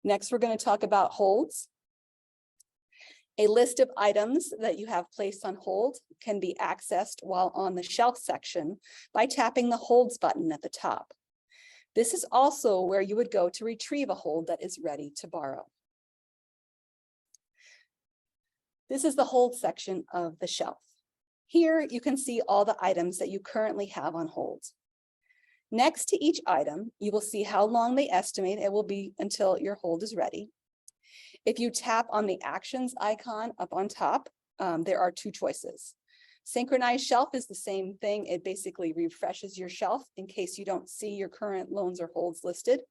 Next, we're going to talk about holds. A list of items that you have placed on hold can be accessed while on the shelf section by tapping the holds button at the top. This is also where you would go to retrieve a hold that is ready to borrow. This is the hold section of the shelf. Here you can see all the items that you currently have on hold. Next to each item, you will see how long they estimate it will be until your hold is ready. If you tap on the actions icon up on top, there are two choices. Synchronized shelf is the same thing. It basically refreshes your shelf in case you don't see your current loans or holds listed.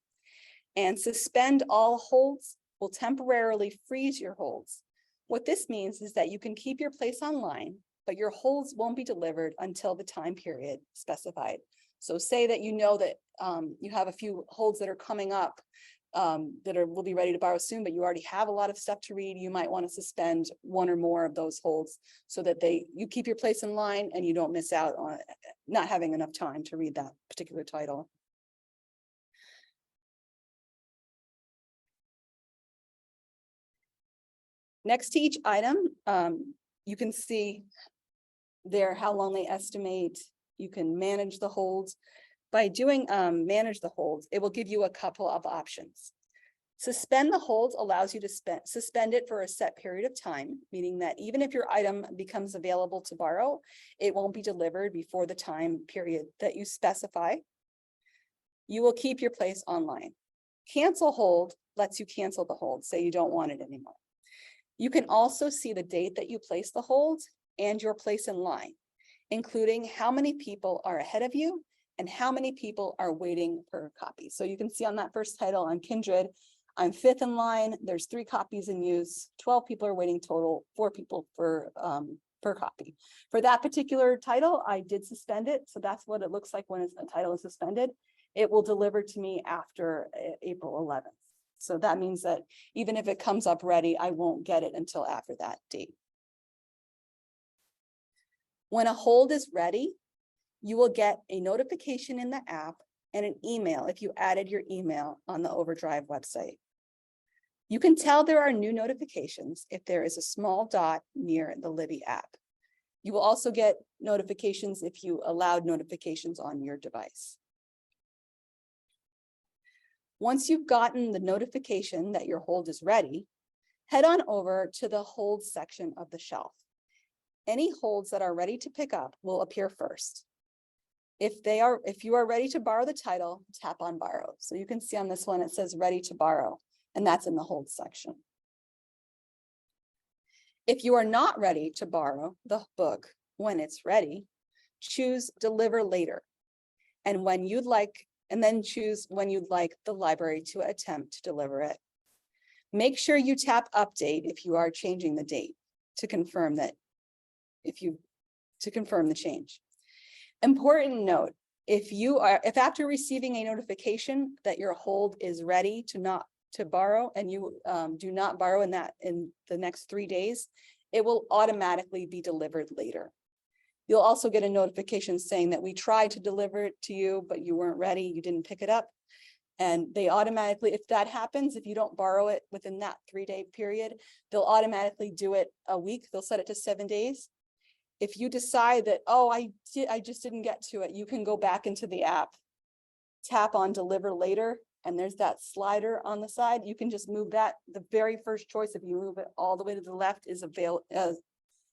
And suspend all holds will temporarily freeze your holds. What this means is that you can keep your place online, but your holds won't be delivered until the time period specified. So say that you know that you have a few holds that are coming up will be ready to borrow soon, but you already have a lot of stuff to read. You might want to suspend one or more of those holds so that you keep your place in line and you don't miss out on not having enough time to read that particular title. Next to each item, you can see there how long they estimate. You can manage the holds. By doing manage the holds, it will give you a couple of options. Suspend the holds allows you to suspend it for a set period of time, meaning that even if your item becomes available to borrow, it won't be delivered before the time period that you specify. You will keep your place online. Cancel hold lets you cancel the hold, say you don't want it anymore. You can also see the date that you placed the hold and your place in line, including how many people are ahead of you and how many people are waiting per copy. So you can see on that first title on Kindred, I'm 5th in line, there's 3 copies in use, 12 people are waiting total, 4 people per copy. For that particular title, I did suspend it. So that's what it looks like when a title is suspended. It will deliver to me after April 11th. So that means that even if it comes up ready, I won't get it until after that date. When a hold is ready, you will get a notification in the app and an email if you added your email on the Overdrive website. You can tell there are new notifications if there is a small dot near the Libby app. You will also get notifications if you allowed notifications on your device. Once you've gotten the notification that your hold is ready, head on over to the hold section of the shelf. Any holds that are ready to pick up will appear first. If you are ready to borrow the title, tap on borrow. So you can see on this one, it says ready to borrow, and that's in the hold section. If you are not ready to borrow the book when it's ready, choose deliver later. And then choose when you'd like the library to attempt to deliver it. Make sure you tap update if you are changing the date to confirm that to confirm the change. Important note, if after receiving a notification that your hold is ready to borrow and you do not borrow in the next 3 days, it will automatically be delivered later. You'll also get a notification saying that we tried to deliver it to you, but you weren't ready, you didn't pick it up. And they automatically, if that happens, if you don't borrow it within that 3-day period, they'll automatically do it a week. They'll set it to 7 days. If you decide that, oh, I just didn't get to it, you can go back into the app, tap on deliver later, and there's that slider on the side. You can just move that. The very first choice, if you move it all the way to the left, is available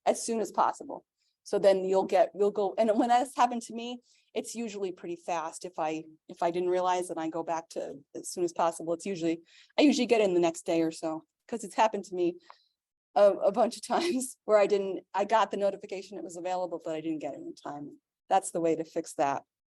as soon as possible. So then you'll go, and when that's happened to me, it's usually pretty fast. If I didn't realize, and I go back to as soon as possible, I usually get in the next day or so, because it's happened to me a bunch of times where I got the notification it was available, but I didn't get it in time. That's the way to fix that.